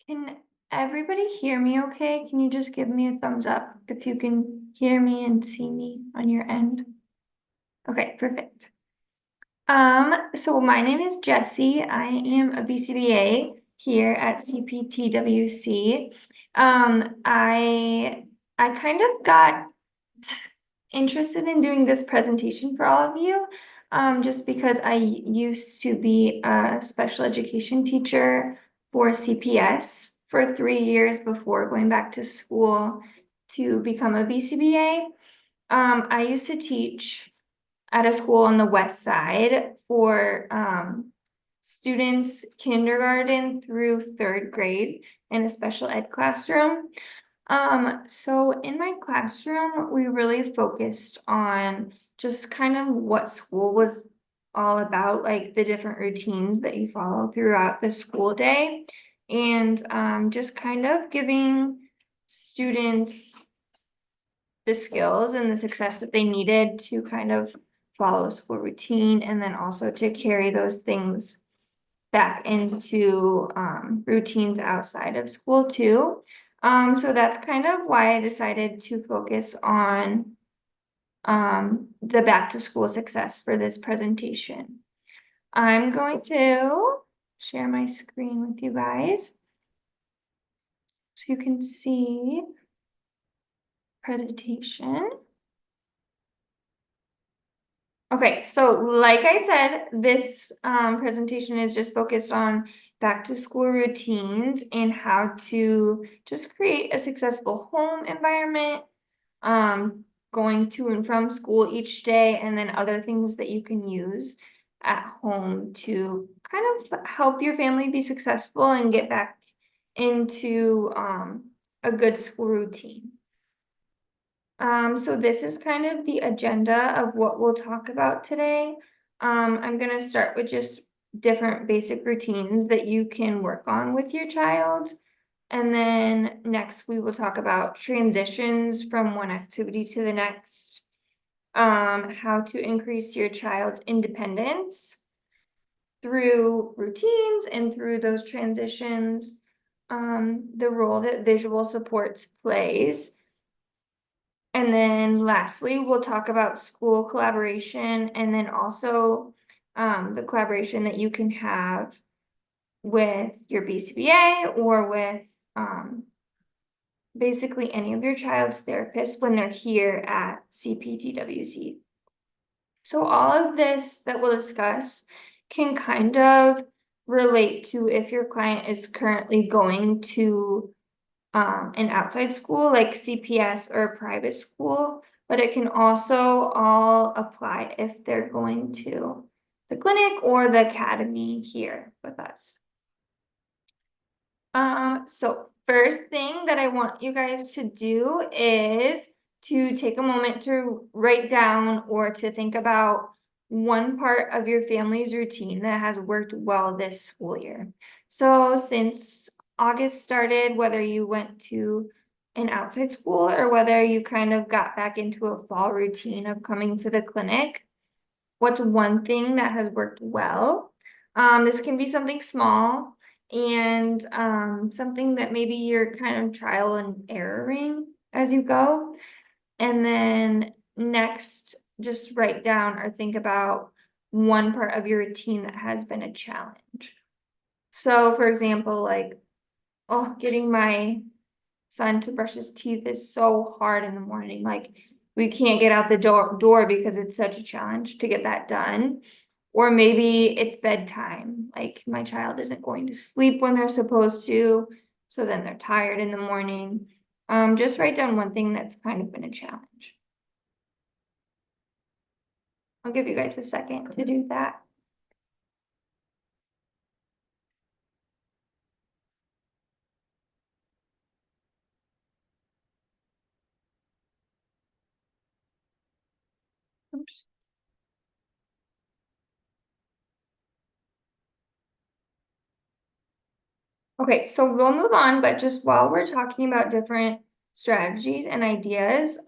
Can everybody hear me okay? Can you just give me a thumbs up if you can hear me and see me on your end? Okay, perfect. So my name is Jessie. I am a BCBA here at CPTWC. I kind of got interested in doing this presentation for all of you, just because I used to be a special education teacher for CPS for 3 years before going back to school to become a BCBA. I used to teach at a school on the west side for students kindergarten through third grade in a special ed classroom. So in my classroom, we really focused on just kind of what school was all about, like the different routines that you follow throughout the school day, and just kind of giving students the skills and the success that they needed to kind of follow a school routine, and then also to carry those things back into routines outside of school too. So that's kind of why I decided to focus on the back to school success for this presentation. I'm going to share my screen with you guys so you can see presentation. Okay, so like I said, this presentation is just focused on back to school routines and how to just create a successful home environment, going to and from school each day, and then other things that you can use at home to kind of help your family be successful and get back into a good school routine. So this is kind of the agenda of what we'll talk about today. I'm gonna start with just different basic routines that you can work on with your child. And then next we will talk about transitions from one activity to the next. How to increase your child's independence through routines and through those transitions. The role that visual supports plays. And then lastly, we'll talk about school collaboration and then also the collaboration that you can have with your BCBA or with basically any of your child's therapists when they're here at CPTWC. So all of this that we'll discuss can kind of relate to if your client is currently going to an outside school like CPS or a private school, but it can also all apply if they're going to the clinic or the academy here with us. So first thing that I want you guys to do is to take a moment to write down or to think about one part of your family's routine that has worked well this school year. So since August started, whether you went to an outside school or whether you kind of got back into a fall routine of coming to the clinic, what's one thing that has worked well? This can be something small and something that maybe you're kind of trial and erroring as you go. And then next, just write down or think about one part of your routine that has been a challenge. So for example, like, oh, getting my son to brush his teeth is so hard in the morning. Like we can't get out the door because it's such a challenge to get that done. Or maybe it's bedtime. Like my child isn't going to sleep when they're supposed to, so then they're tired in the morning. Just write down one thing that's kind of been a challenge. I'll give you guys a second to do that. Oops. Okay, so we'll move on, but just while we're talking about different strategies and ideas,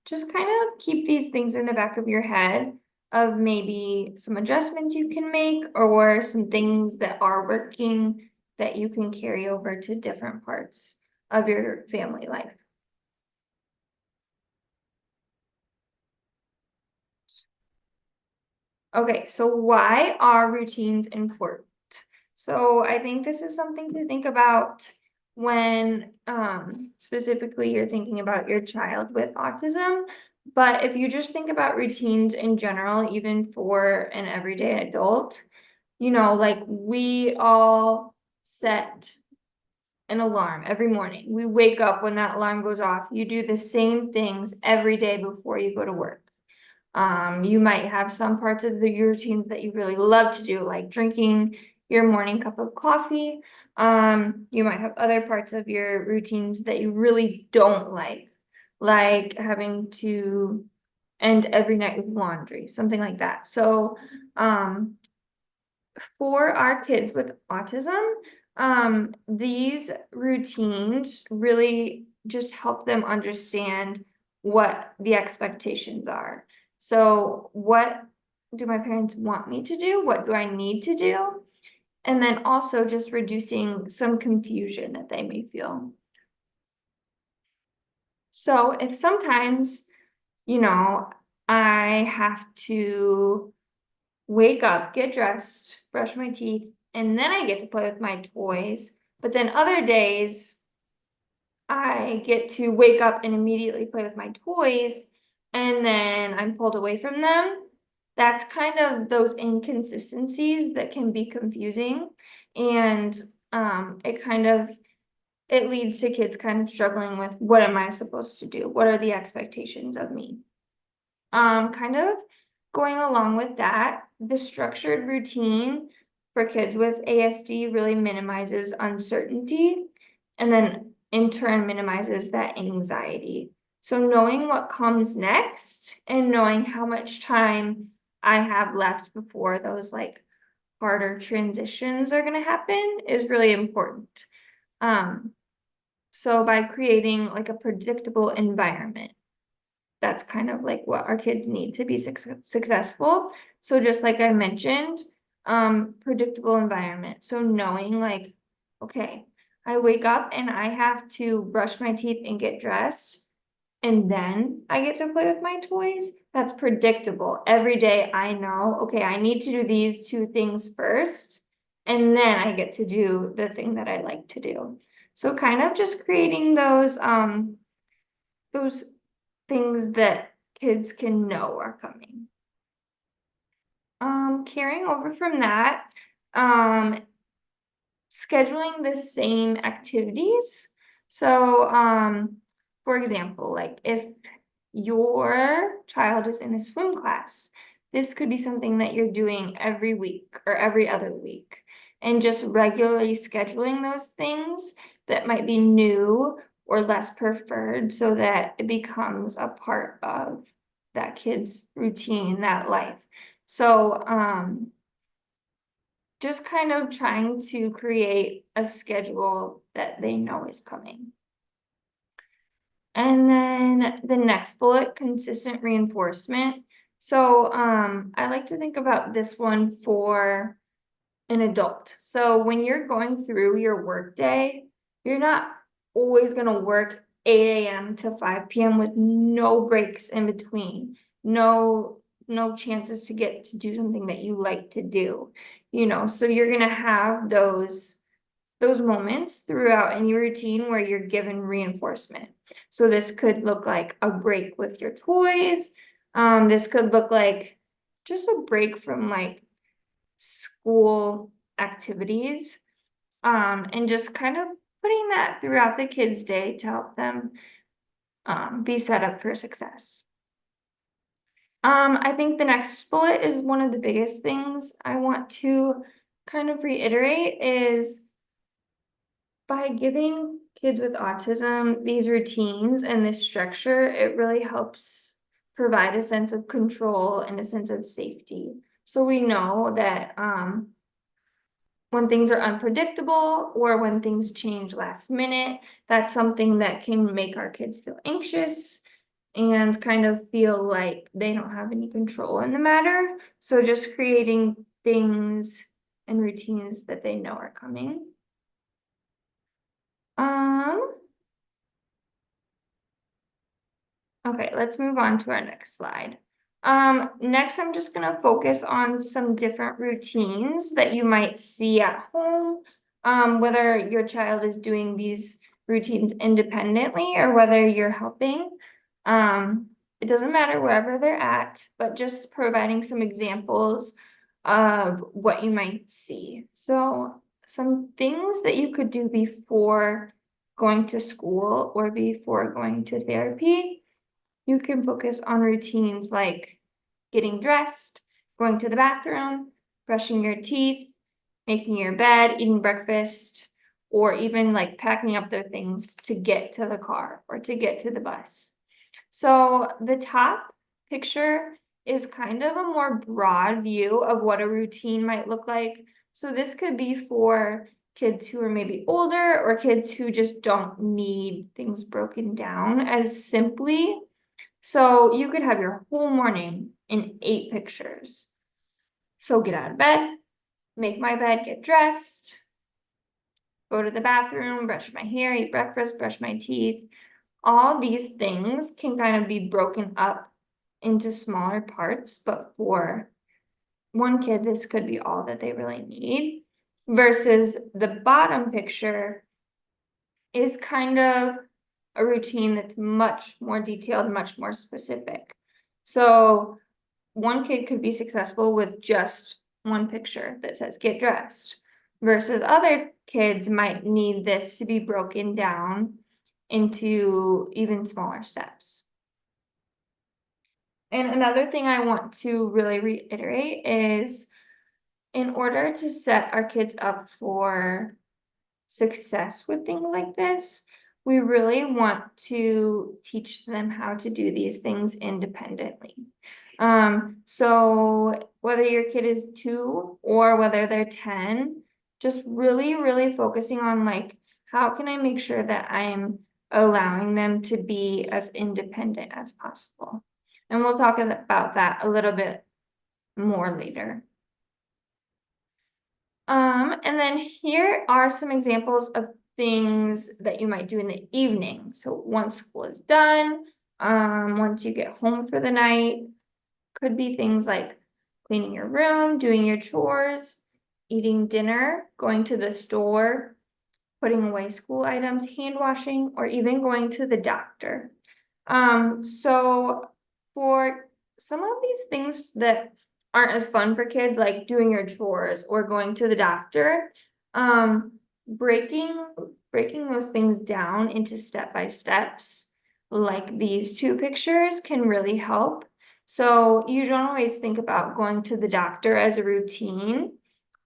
just kind of keep these things in the back of your head of maybe some adjustments you can make or some things that are working that you can carry over to different parts of your family life. Okay, so why are routines important? So I think this is something to think about when specifically you're thinking about your child with autism. But if you just think about routines in general, even for an everyday adult, like we all set an alarm every morning. We wake up when that alarm goes off. You do the same things every day before you go to work. You might have some parts of your routines that you really love to do, like drinking your morning cup of coffee. You might have other parts of your routines that you really don't like having to end every night with laundry, something like that. So, for our kids with autism, these routines really just help them understand what the expectations are. So what do my parents want me to do? What do I need to do? And then also just reducing some confusion that they may feel. So if sometimes, I have to wake up, get dressed, brush my teeth, and then I get to play with my toys. But then other days, I get to wake up and immediately play with my toys, and then I'm pulled away from them. That's kind of those inconsistencies that can be confusing. And it leads to kids kind of struggling with, what am I supposed to do? What are the expectations of me? Kind of going along with that, the structured routine for kids with ASD really minimizes uncertainty and then in turn minimizes that anxiety. So knowing what comes next and knowing how much time I have left before those like harder transitions are going to happen is really important. So by creating like a predictable environment, that's kind of like what our kids need to be successful. So just like I mentioned, predictable environment. So knowing like, okay, I wake up and I have to brush my teeth and get dressed, and then I get to play with my toys. That's predictable. Every day I know, okay, I need to do these two things first, and then I get to do the thing that I like to do. So kind of just creating those things that kids can know are coming. Carrying over from that, scheduling the same activities. So, for example, like if your child is in a swim class, this could be something that you're doing every week or every other week, and just regularly scheduling those things that might be new or less preferred so that it becomes a part of that kid's routine, that life. So, just kind of trying to create a schedule that they know is coming. And then the next bullet, consistent reinforcement. So I like to think about this one for an adult. So when you're going through your work day, you're not always going to work 8 a.m. to 5 p.m. with no breaks in between, no chances to get to do something that you like to do, so you're going to have those moments throughout any routine where you're given reinforcement. So this could look like a break with your toys. This could look like just a break from like school activities, and just kind of putting that throughout the kids' day to help them be set up for success. I think the next bullet is one of the biggest things I want to kind of reiterate is by giving kids with autism these routines and this structure, it really helps provide a sense of control and a sense of safety. So we know that when things are unpredictable or when things change last minute, that's something that can make our kids feel anxious and kind of feel like they don't have any control in the matter. So just creating things and routines that they know are coming. Okay, let's move on to our next slide. Next, I'm just gonna focus on some different routines that you might see at home, whether your child is doing these routines independently or whether you're helping. It doesn't matter wherever they're at, but just providing some examples of what you might see. So some things that you could do before going to school or before going to therapy. You can focus on routines like getting dressed, going to the bathroom, brushing your teeth, making your bed, eating breakfast, or even like packing up their things to get to the car or to get to the bus. So the top picture is kind of a more broad view of what a routine might look like. So this could be for kids who are maybe older or kids who just don't need things broken down as simply. So you could have your whole morning in 8 pictures. So get out of bed, make my bed, get dressed, go to the bathroom, brush my hair, eat breakfast, brush my teeth. All these things can kind of be broken up into smaller parts, but for one kid, this could be all that they really need. Versus the bottom picture is kind of a routine that's much more detailed, much more specific. So one kid could be successful with just one picture that says get dressed, versus other kids might need this to be broken down into even smaller steps. And another thing I want to really reiterate is in order to set our kids up for success with things like this, we really want to teach them how to do these things independently. So whether your kid is 2 or whether they're 10, just really focusing on like, how can I make sure that I'm allowing them to be as independent as possible? And we'll talk about that a little bit more later. And then here are some examples of things that you might do in the evening. So once school is done, once you get home for the night, could be things like cleaning your room, doing your chores, eating dinner, going to the store, putting away school items, hand washing, or even going to the doctor. So for some of these things that aren't as fun for kids, like doing your chores or going to the doctor, breaking those things down into step-by-steps, like these 2 pictures, can really help. So you don't always think about going to the doctor as a routine,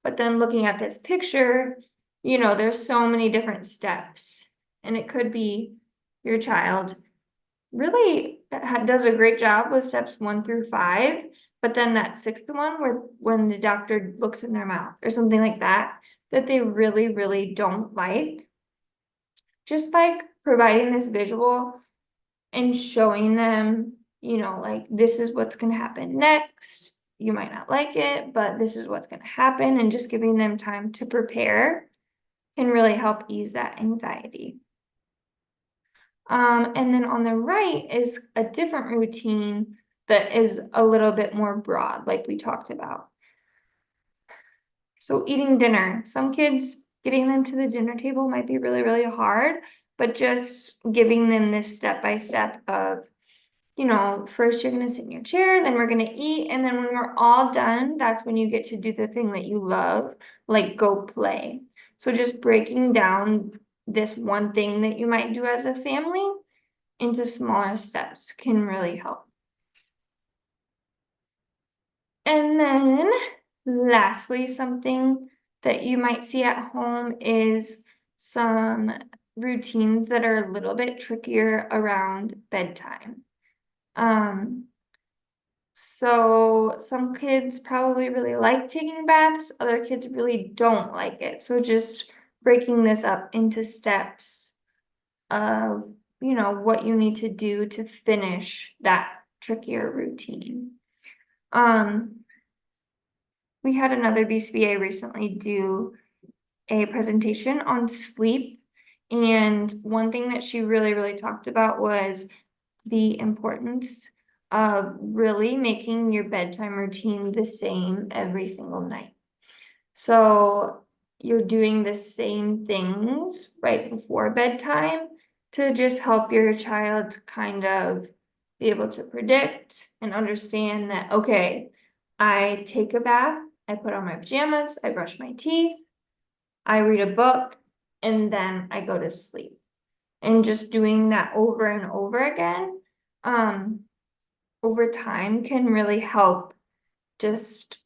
but then looking at this picture, you know, there's so many different steps, and it could be your child really does a great job with steps 1 through 5, but then that 6th one where when the doctor looks in their mouth or something like that, that they really don't like. Just by providing this visual and showing them, you know, like this is what's going to happen next. You might not like it, but this is what's going to happen, and just giving them time to prepare can really help ease that anxiety. And then on the right is a different routine that is a little bit more broad, like we talked about. So eating dinner, some kids, getting them to the dinner table might be really hard, but just giving them this step-by-step of, you know, first you're going to sit in your chair, then we're going to eat, and then when we're all done, that's when you get to do the thing that you love, like go play. So just breaking down this one thing that you might do as a family into smaller steps can really help. And then lastly, something that you might see at home is some routines that are a little bit trickier around bedtime. So some kids probably really like taking baths, other kids really don't like it. So just breaking this up into steps of, you know, what you need to do to finish that trickier routine. We had another BCBA recently do a presentation on sleep, and one thing that she really talked about was the importance of really making your bedtime routine the same every single night. So you're doing the same things right before bedtime to just help your child kind of be able to predict and understand that, okay, I take a bath, I put on my pajamas, I brush my teeth, I read a book, and then I go to sleep. And just doing that over and over again, over time can really help just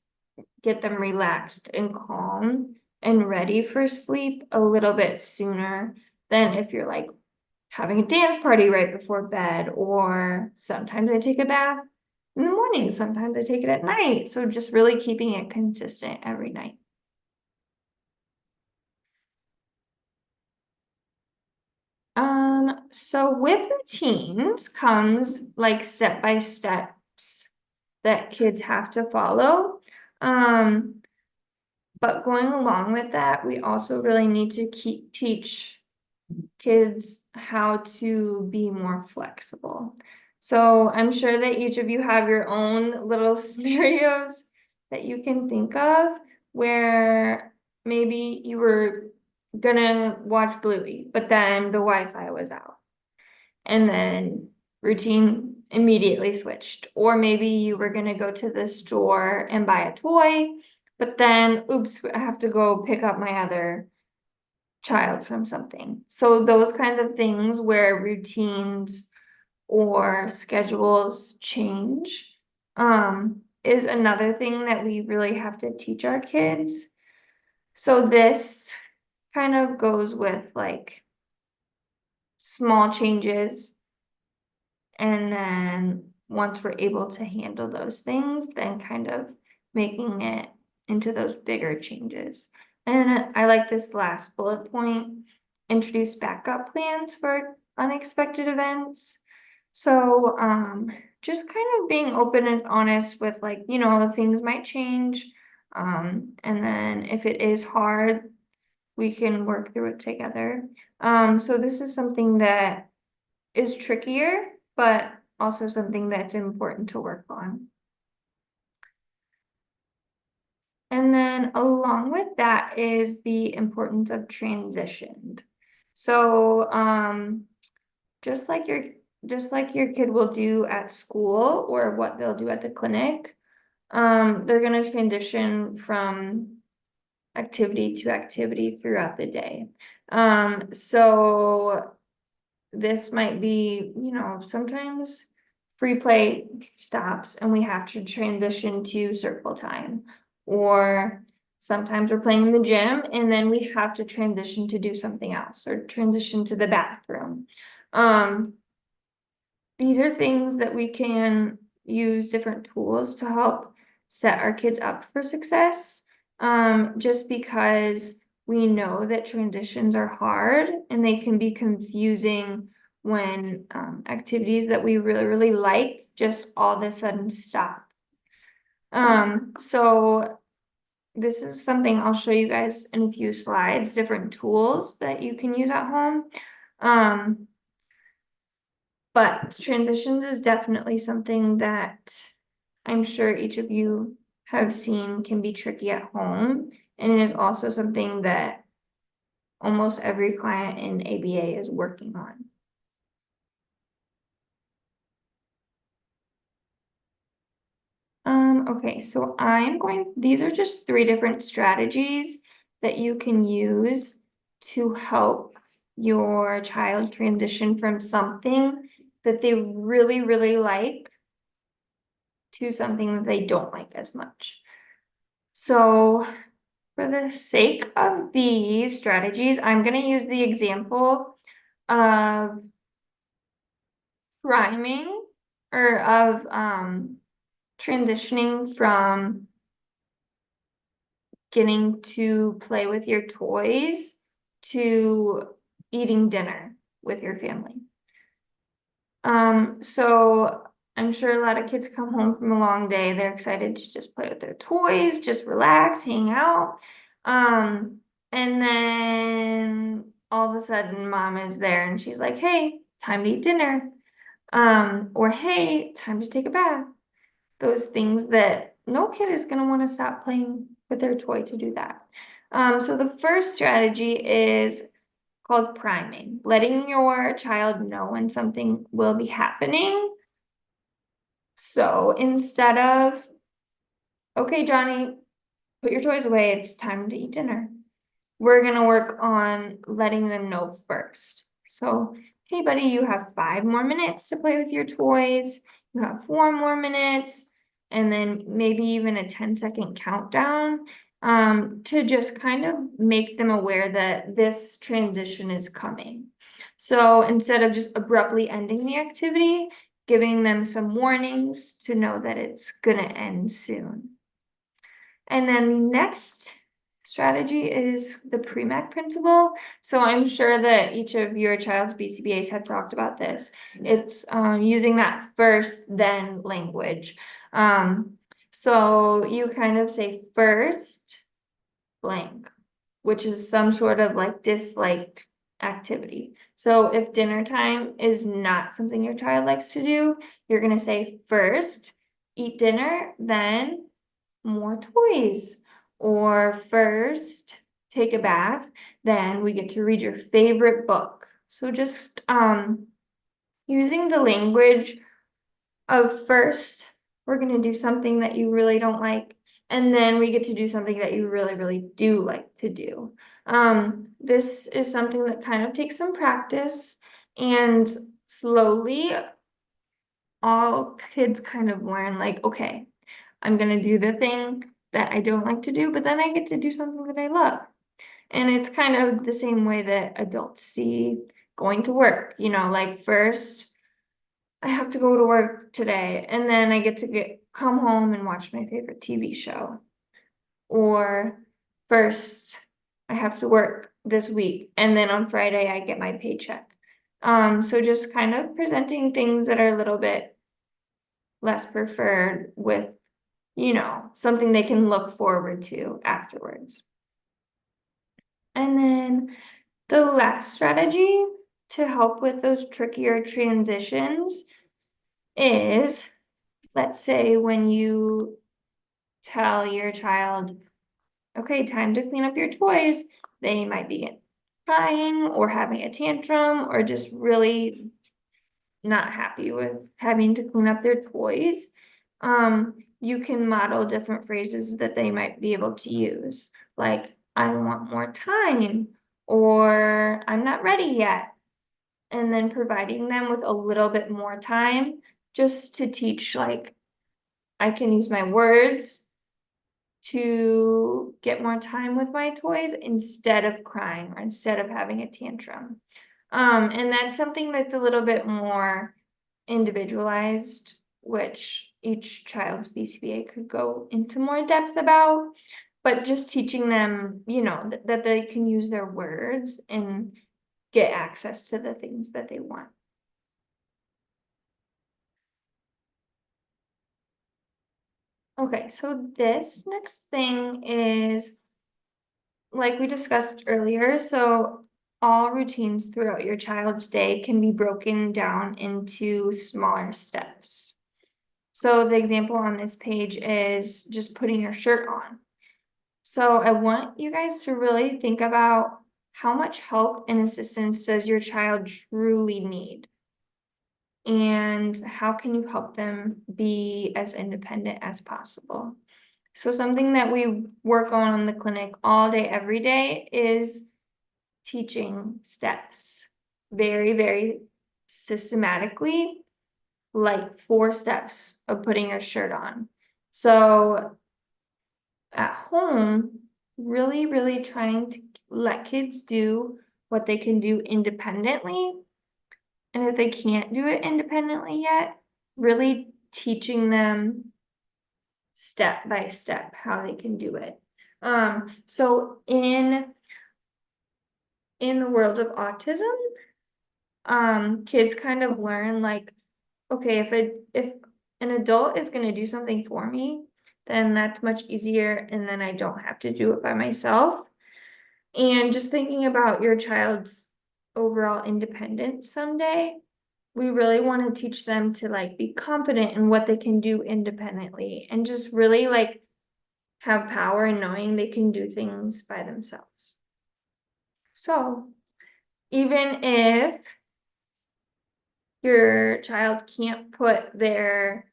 get them relaxed and calm and ready for sleep a little bit sooner than if you're like having a dance party right before bed, or sometimes I take a bath in the morning, sometimes I take it at night. So just really keeping it consistent every night. So with routines comes like step-by steps that kids have to follow. But going along with that, we also really need to teach kids how to be more flexible. So I'm sure that each of you have your own little scenarios that you can think of where maybe you were gonna watch Bluey, but then the Wi-Fi was out, and then routine immediately switched. Or maybe you were gonna go to the store and buy a toy, but then, oops, I have to go pick up my other child from something. So those kinds of things where routines or schedules change is another thing that we really have to teach our kids. So this kind of goes with like small changes, and then once we're able to handle those things, then kind of making it into those bigger changes. And I like this last bullet point, introduce backup plans for unexpected events. So just kind of being open and honest with like, things might change. And then if it is hard, we can work through it together. So this is something that is trickier, but also something that's important to work on. And then along with that is the importance of transition. So just like your kid will do at school or what they'll do at the clinic, they're going to transition from activity to activity throughout the day. So this might be, sometimes free play stops and we have to transition to circle time. Or sometimes we're playing in the gym and then we have to transition to do something else or transition to the bathroom. These are things that we can use different tools to help set our kids up for success. Just because we know that transitions are hard and they can be confusing when activities that we really, really like just all of a sudden stop. So this is something I'll show you guys in a few slides, different tools that you can use at home. But transitions is definitely something that I'm sure each of you have seen can be tricky at home. And it is also something that almost every client in ABA is working on. Okay, so these are just 3 different strategies that you can use to help your child transition from something that they really, really like to something that they don't like as much. So for the sake of these strategies, I'm going to use the example of priming or of transitioning from getting to play with your toys to eating dinner with your family. So I'm sure a lot of kids come home from a long day. They're excited to just play with their toys, just relax, hang out. And then all of a sudden mom is there and she's like, hey, time to eat dinner. Or hey, time to take a bath. Those things that no kid is going to want to stop playing with their toy to do that. So the first strategy is called priming, letting your child know when something will be happening. So instead of, okay, Johnny, put your toys away, it's time to eat dinner, we're going to work on letting them know first. So, hey, buddy, you have 5 more minutes to play with your toys. You have 4 more minutes, and then maybe even a 10-second countdown to just kind of make them aware that this transition is coming. So instead of just abruptly ending the activity, giving them some warnings to know that it's going to end soon. And then the next strategy is the pre-MAC principle. So I'm sure that each of your child's BCBAs have talked about this. It's using that first, then language. So you kind of say first blank, which is some sort of like disliked activity. So if dinner time is not something your child likes to do, you're going to say first, eat dinner, then more toys. Or first, take a bath, then we get to read your favorite book. So just using the language of first, we're going to do something that you really don't like, and then we get to do something that you really, really do like to do. This is something that kind of takes some practice, and slowly all kids kind of learn like, okay, I'm going to do the thing that I don't like to do, but then I get to do something that I love. And it's kind of the same way that adults see going to work, like first I have to go to work today, and then I get to come home and watch my favorite TV show. Or first I have to work this week, and then on Friday I get my paycheck. So just kind of presenting things that are a little bit less preferred with, something they can look forward to afterwards. And then the last strategy to help with those trickier transitions is, let's say when you tell your child, okay, time to clean up your toys, they might be crying or having a tantrum or just really not happy with having to clean up their toys. You can model different phrases that they might be able to use, like, I want more time, or I'm not ready yet. And then providing them with a little bit more time just to teach, like, I can use my words to get more time with my toys instead of crying or instead of having a tantrum. And that's something that's a little bit more individualized, which each child's BCBA could go into more depth about, but just teaching them, that they can use their words and get access to the things that they want. Okay, so this next thing is, like we discussed earlier, so all routines throughout your child's day can be broken down into smaller steps. So the example on this page is just putting your shirt on. So I want you guys to really think about how much help and assistance does your child truly need? And how can you help them be as independent as possible? So something that we work on in the clinic all day, every day is teaching steps very, very systematically, like 4 steps of putting your shirt on. So at home, really, really trying to let kids do what they can do independently. And if they can't do it independently yet, really teaching them step by step how they can do it. So in the world of autism, kids kind of learn like, okay, if an adult is going to do something for me, then that's much easier, and then I don't have to do it by myself. And just thinking about your child's overall independence someday, we really want to teach them to like be confident in what they can do independently and just really like have power in knowing they can do things by themselves. So even if your child can't put their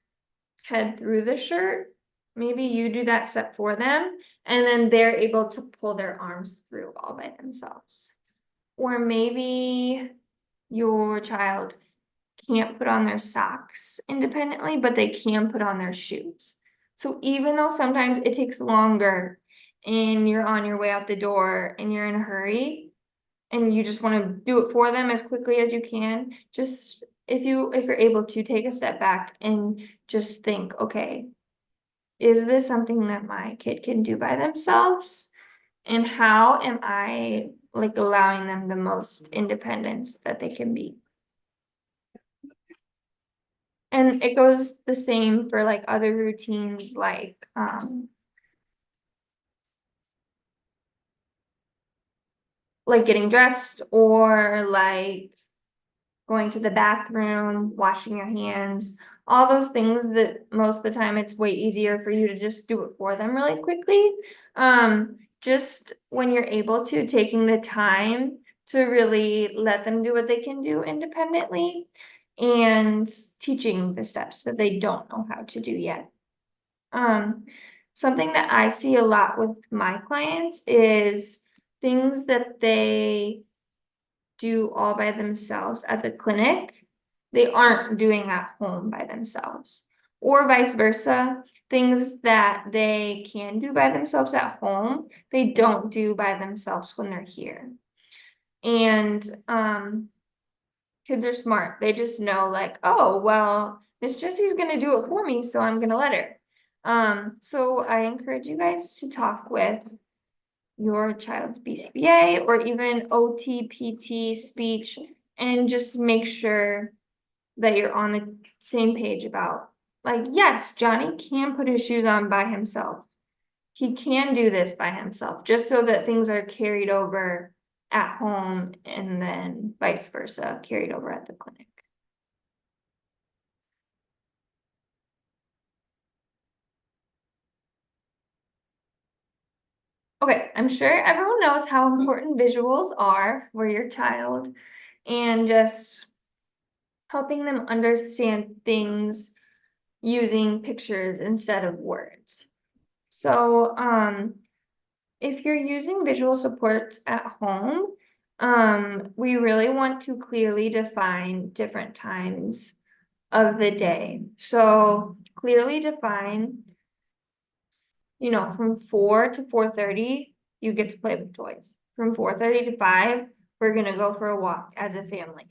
head through the shirt, maybe you do that step for them, and then they're able to pull their arms through all by themselves. Or maybe your child can't put on their socks independently, but they can put on their shoes. So even though sometimes it takes longer and you're on your way out the door and you're in a hurry and you just want to do it for them as quickly as you can, just if you're able to take a step back and just think, okay, is this something that my kid can do by themselves? And how am I like allowing them the most independence that they can be? And it goes the same for like other routines like getting dressed or like going to the bathroom, washing your hands, all those things that most of the time it's way easier for you to just do it for them really quickly. Just when you're able to, taking the time to really let them do what they can do independently and teaching the steps that they don't know how to do yet. Something that I see a lot with my clients is things that they do all by themselves at the clinic, they aren't doing at home by themselves, or vice versa. Things that they can do by themselves at home, they don't do by themselves when they're here. And kids are smart. They just know like, oh, well, Miss Jessie's gonna do it for me, so I'm gonna let her. So I encourage you guys to talk with your child's BCBA or even OT, PT, speech, and just make sure that you're on the same page about like, yes, Johnny can put his shoes on by himself. He can do this by himself, just so that things are carried over at home and then vice versa, carried over at the clinic. Okay, I'm sure everyone knows how important visuals are for your child and just helping them understand things using pictures instead of words. So, if you're using visual supports at home, we really want to clearly define different times of the day. So clearly define, from 4 to 4:30, you get to play with toys. From 4:30 to 5, we're gonna go for a walk as a family.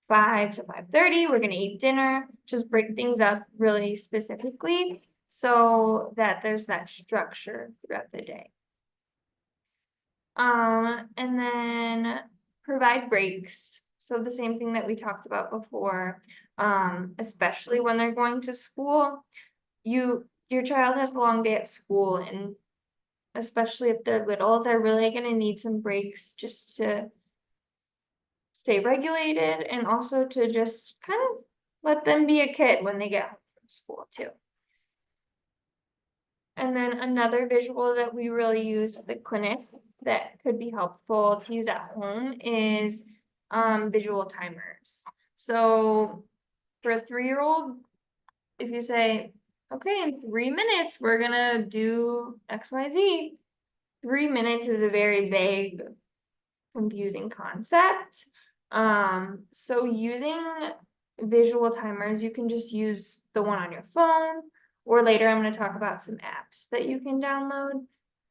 5 to 5:30, we're gonna eat dinner. Just break things up really specifically so that there's that structure throughout the day. And then provide breaks. So the same thing that we talked about before, especially when they're going to school. Your child has a long day at school, and especially if they're little, they're really gonna need some breaks just to stay regulated and also to just kind of let them be a kid when they get home from school too. And then another visual that we really use at the clinic that could be helpful to use at home is visual timers. So for a 3-year-old, if you say, okay, in 3 minutes, we're gonna do XYZ. 3 minutes is a very vague, confusing concept. So using visual timers, you can just use the one on your phone, or later I'm going to talk about some apps that you can download,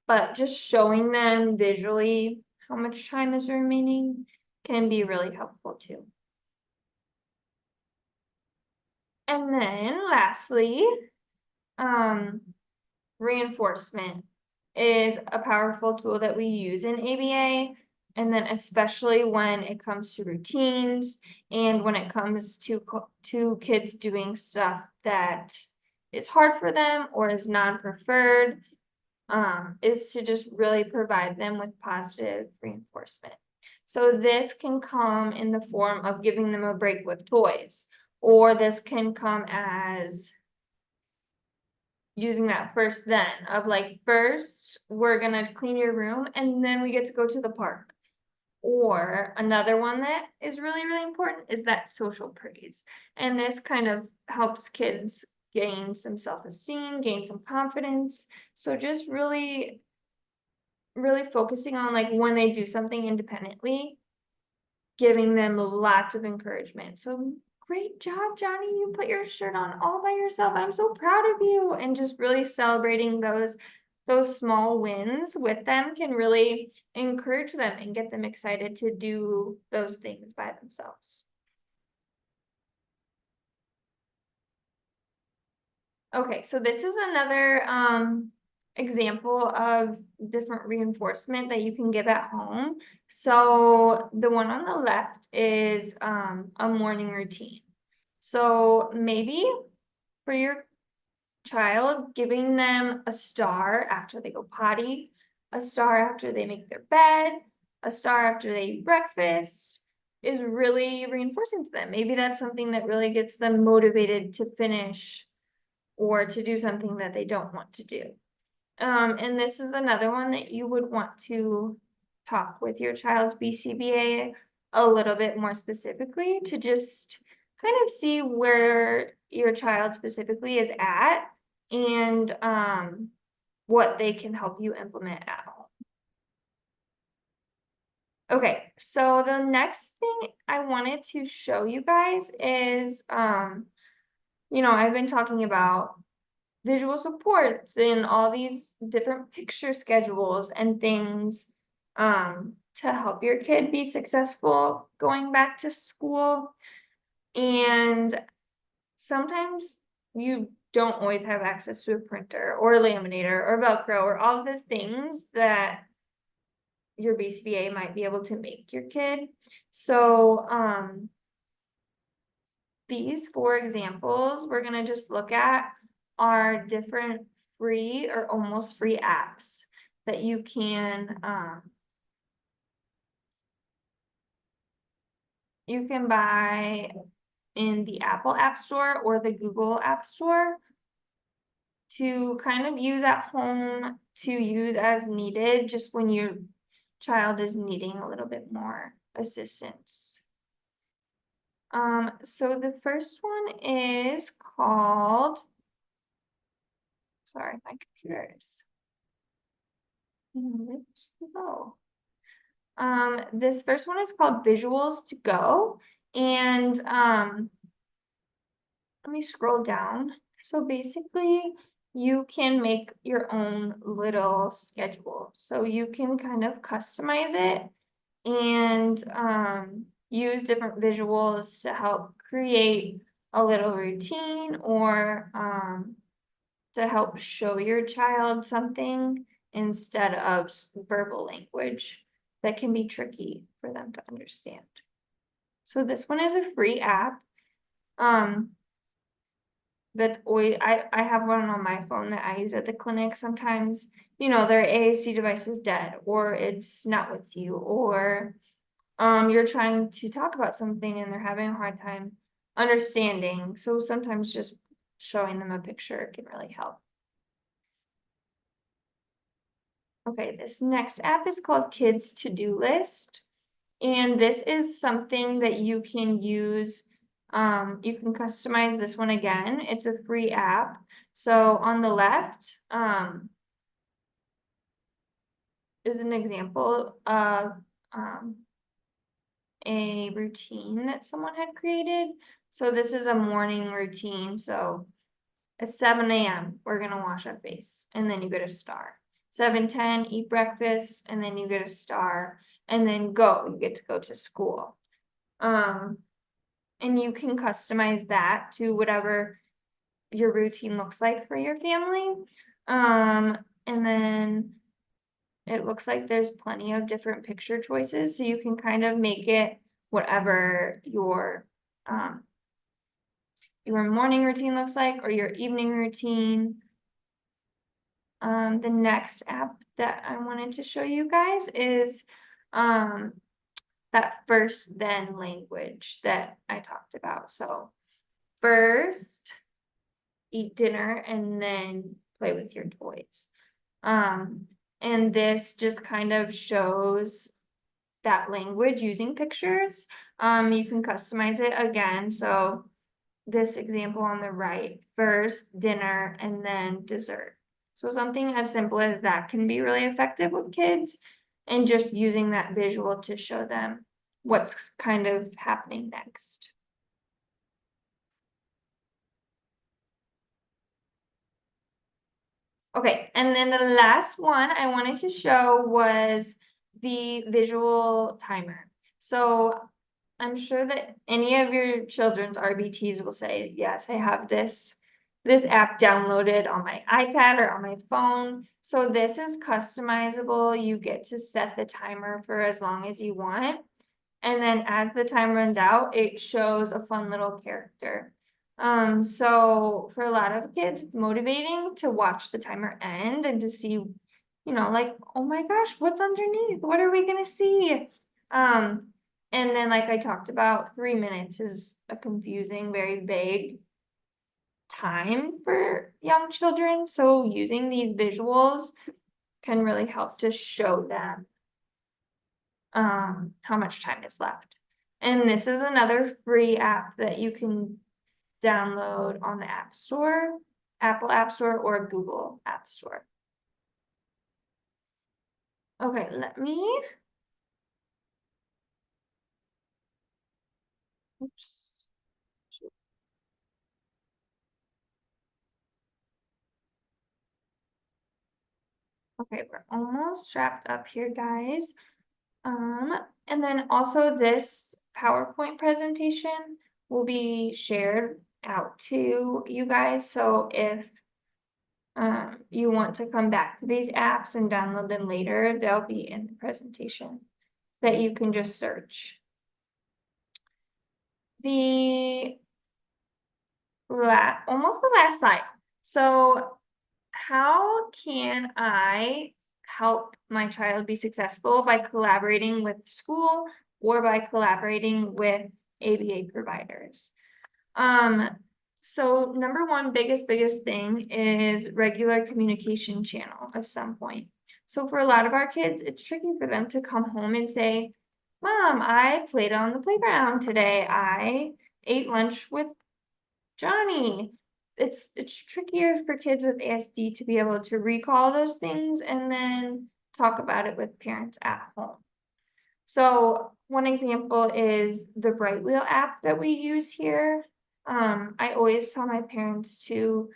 but just showing them visually how much time is remaining can be really helpful too. And then lastly, reinforcement is a powerful tool that we use in ABA. And then especially when it comes to routines and when it comes to kids doing stuff that is hard for them or is non-preferred, is to just really provide them with positive reinforcement. So this can come in the form of giving them a break with toys, or this can come as using that first then of like, first we're gonna clean your room and then we get to go to the park. Or another one that is really, really important is that social praise. And this kind of helps kids gain some self-esteem, gain some confidence. So just really, really focusing on like when they do something independently, giving them lots of encouragement. So great job, Johnny. You put your shirt on all by yourself. I'm so proud of you. And just really celebrating those small wins with them can really encourage them and get them excited to do those things by themselves. Okay, so this is another example of different reinforcement that you can give at home. So the one on the left is a morning routine. So maybe for your child, giving them a star after they go potty, a star after they make their bed, a star after they eat breakfast is really reinforcing to them. Maybe that's something that really gets them motivated to finish or to do something that they don't want to do. And this is another one that you would want to talk with your child's BCBA a little bit more specifically to just kind of see where your child specifically is at and what they can help you implement at home. Okay, so the next thing I wanted to show you guys is, I've been talking about visual supports and all these different picture schedules and things to help your kid be successful going back to school. And sometimes you don't always have access to a printer or a laminator or Velcro or all the things that your BCBA might be able to make your kid. So these 4 examples we're going to just look at are different free or almost free apps that you can buy in the Apple App Store or the Google App Store to kind of use at home, to use as needed, just when your child is needing a little bit more assistance. So the first one is called, sorry, my computer is slow. This first one is called Visuals to Go, and let me scroll down. So basically, you can make your own little schedule. So you can kind of customize it and use different visuals to help create a little routine or to help show your child something instead of verbal language that can be tricky for them to understand. So this one is a free app. That's always, I have one on my phone that I use at the clinic. Sometimes, their AAC device is dead or it's not with you, or you're trying to talk about something and they're having a hard time understanding. So sometimes just showing them a picture can really help. Okay, this next app is called Kids To-Do List. And this is something that you can use. You can customize this one again. It's a free app. So on the left is an example of a routine that someone had created. So this is a morning routine. So at 7 a.m., we're going to wash our face, and then you get a star. 7:10, eat breakfast, and then you get a star, and then you get to go to school. And you can customize that to whatever your routine looks like for your family. And then it looks like there's plenty of different picture choices, so you can kind of make it whatever your morning routine looks like or your evening routine. The next app that I wanted to show you guys is that first then language that I talked about. So first, eat dinner and then play with your toys. And this just kind of shows that language using pictures. You can customize it again. So this example on the right, first dinner and then dessert. So something as simple as that can be really effective with kids, and just using that visual to show them what's kind of happening next. Okay, and then the last one I wanted to show was the visual timer. So I'm sure that any of your children's RBTs will say, yes, I have this app downloaded on my iPad or on my phone. So this is customizable. You get to set the timer for as long as you want. And then as the time runs out, it shows a fun little character. So for a lot of kids, it's motivating to watch the timer end and to see, like, oh my gosh, what's underneath? What are we gonna see? And then like I talked about, 3 minutes is a confusing, very vague time for young children. So using these visuals can really help to show them how much time is left. And this is another free app that you can download on the App Store, Apple App Store, or Google App Store. Okay, let me, oops. Okay, we're almost wrapped up here, guys. And then also this PowerPoint presentation will be shared out to you guys. So if you want to come back to these apps and download them later, they'll be in the presentation that you can just search. Almost the last slide. So how can I help my child be successful by collaborating with school or by collaborating with ABA providers? So number one, biggest thing is regular communication channel of some point. So for a lot of our kids, it's tricky for them to come home and say, Mom, I played on the playground today. I ate lunch with Johnny. It's trickier for kids with ASD to be able to recall those things and then talk about it with parents at home. So one example is the Bright Wheel app that we use here. I always tell my parents to,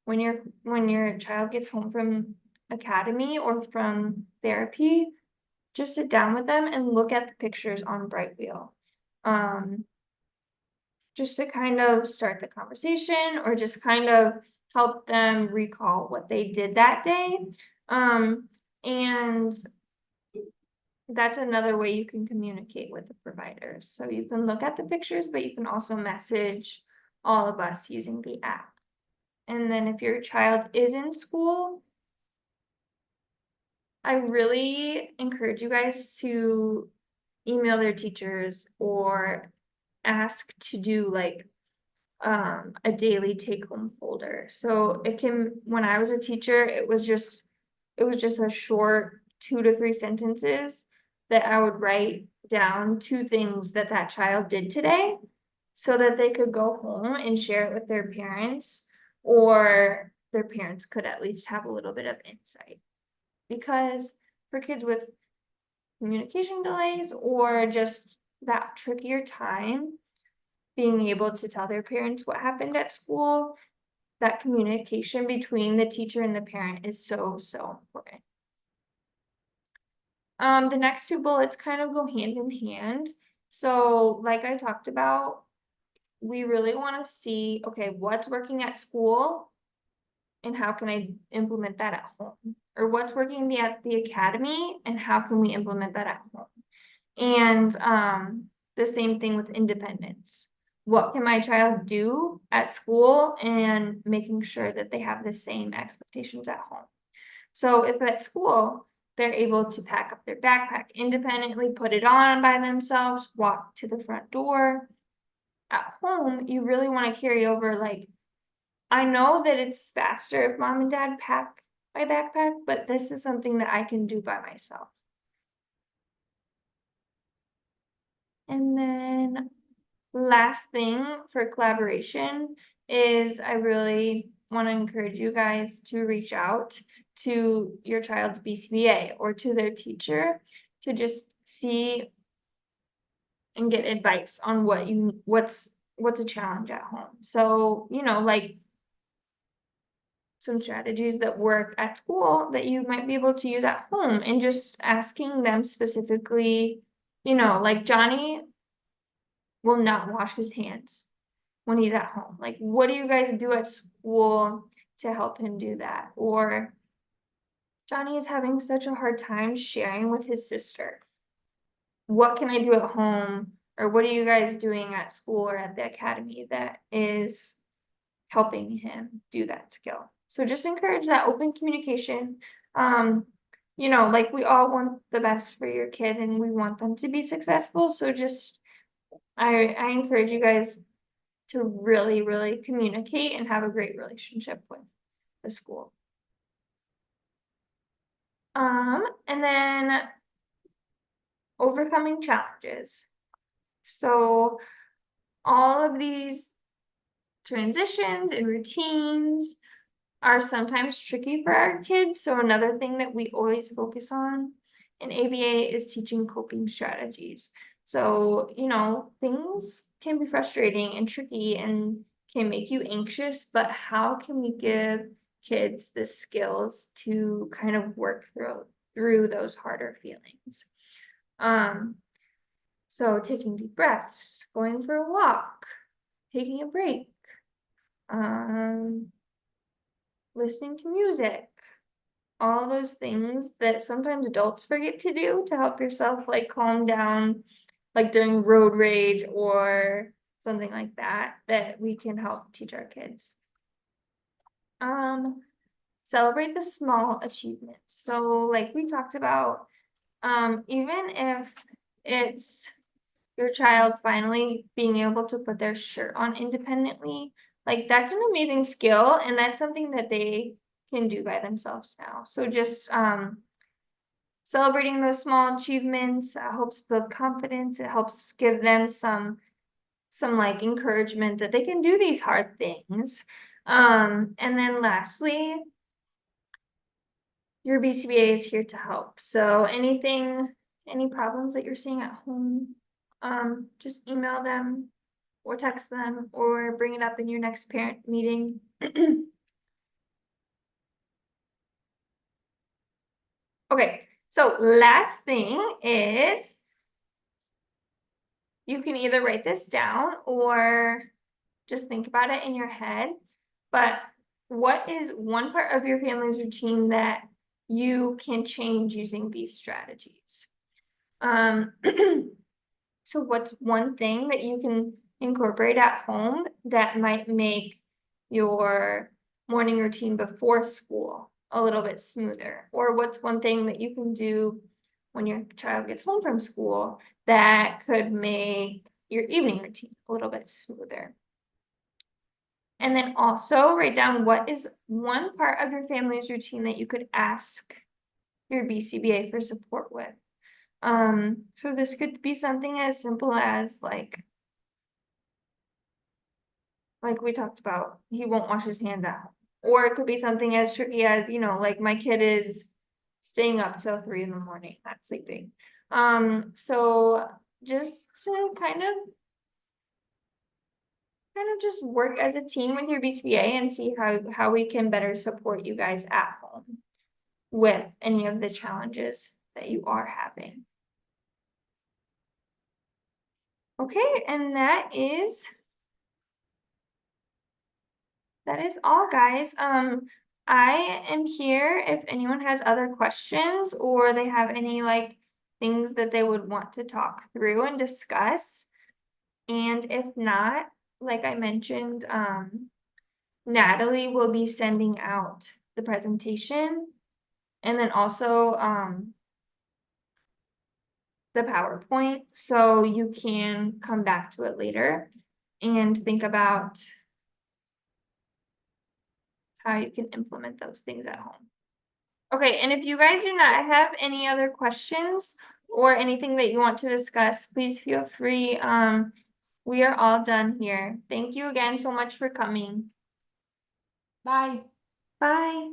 when your child gets home from academy or from therapy, just sit down with them and look at the pictures on Bright Wheel. Just to kind of start the conversation or just kind of help them recall what they did that day. And that's another way you can communicate with the providers. So you can look at the pictures, but you can also message all of us using the app. And then if your child is in school, I really encourage you guys to email their teachers or ask to do like a daily take-home folder. So it can, when I was a teacher, it was just a short 2 to 3 sentences that I would write down 2 things that that child did today so that they could go home and share it with their parents, or their parents could at least have a little bit of insight. Because for kids with communication delays or just that trickier time, being able to tell their parents what happened at school, that communication between the teacher and the parent is so important. The next 2 bullets kind of go hand in hand. So like I talked about, we really want to see, okay, what's working at school and how can I implement that at home? Or what's working at the academy and how can we implement that at home? And the same thing with independence. What can my child do at school and making sure that they have the same expectations at home? So if at school they're able to pack up their backpack independently, put it on by themselves, walk to the front door. At home, you really want to carry over, like, I know that it's faster if mom and dad pack my backpack, but this is something that I can do by myself. And then last thing for collaboration is I really want to encourage you guys to reach out to your child's BCBA or to their teacher to just see and get advice on what's a challenge at home. So, like some strategies that work at school that you might be able to use at home, and just asking them specifically, like Johnny will not wash his hands when he's at home. Like, what do you guys do at school to help him do that? Or Johnny is having such a hard time sharing with his sister. What can I do at home? Or what are you guys doing at school or at the academy that is helping him do that skill? So just encourage that open communication. Like, we all want the best for your kid and we want them to be successful. So just, I encourage you guys to really, really communicate and have a great relationship with the school. And then overcoming challenges. So all of these transitions and routines are sometimes tricky for our kids. So another thing that we always focus on in ABA is teaching coping strategies. So, things can be frustrating and tricky and can make you anxious, but how can we give kids the skills to kind of work through those harder feelings? So taking deep breaths, going for a walk, taking a break, listening to music, all those things that sometimes adults forget to do to help yourself, like, calm down, like during road rage or something like that, that we can help teach our kids. Celebrate the small achievements. So like we talked about, even if it's your child finally being able to put their shirt on independently, like, that's an amazing skill, and that's something that they can do by themselves now. So just celebrating those small achievements helps build confidence. It helps give them some like encouragement that they can do these hard things. And then lastly, your BCBA is here to help. So any problems that you're seeing at home, just email them or text them or bring it up in your next parent meeting. Okay, so last thing is you can either write this down or just think about it in your head, but what is one part of your family's routine that you can change using these strategies? So what's one thing that you can incorporate at home that might make your morning routine before school a little bit smoother? Or what's one thing that you can do when your child gets home from school that could make your evening routine a little bit smoother? And then also write down what is one part of your family's routine that you could ask your BCBA for support with. So this could be something as simple as like we talked about, he won't wash his hands at home. Or it could be something as tricky as, like my kid is staying up till 3 in the morning, not sleeping. So just to kind of just work as a team with your BCBA and see how we can better support you guys at home with any of the challenges that you are having. Okay, and that is all, guys. I am here if anyone has other questions or they have any like things that they would want to talk through and discuss. And if not, like I mentioned, Natalie will be sending out the presentation And then also, the PowerPoint, so you can come back to it later and think about how you can implement those things at home. Okay, and if you guys do not have any other questions or anything that you want to discuss, please feel free. We are all done here. Thank you again so much for coming. Bye. Bye.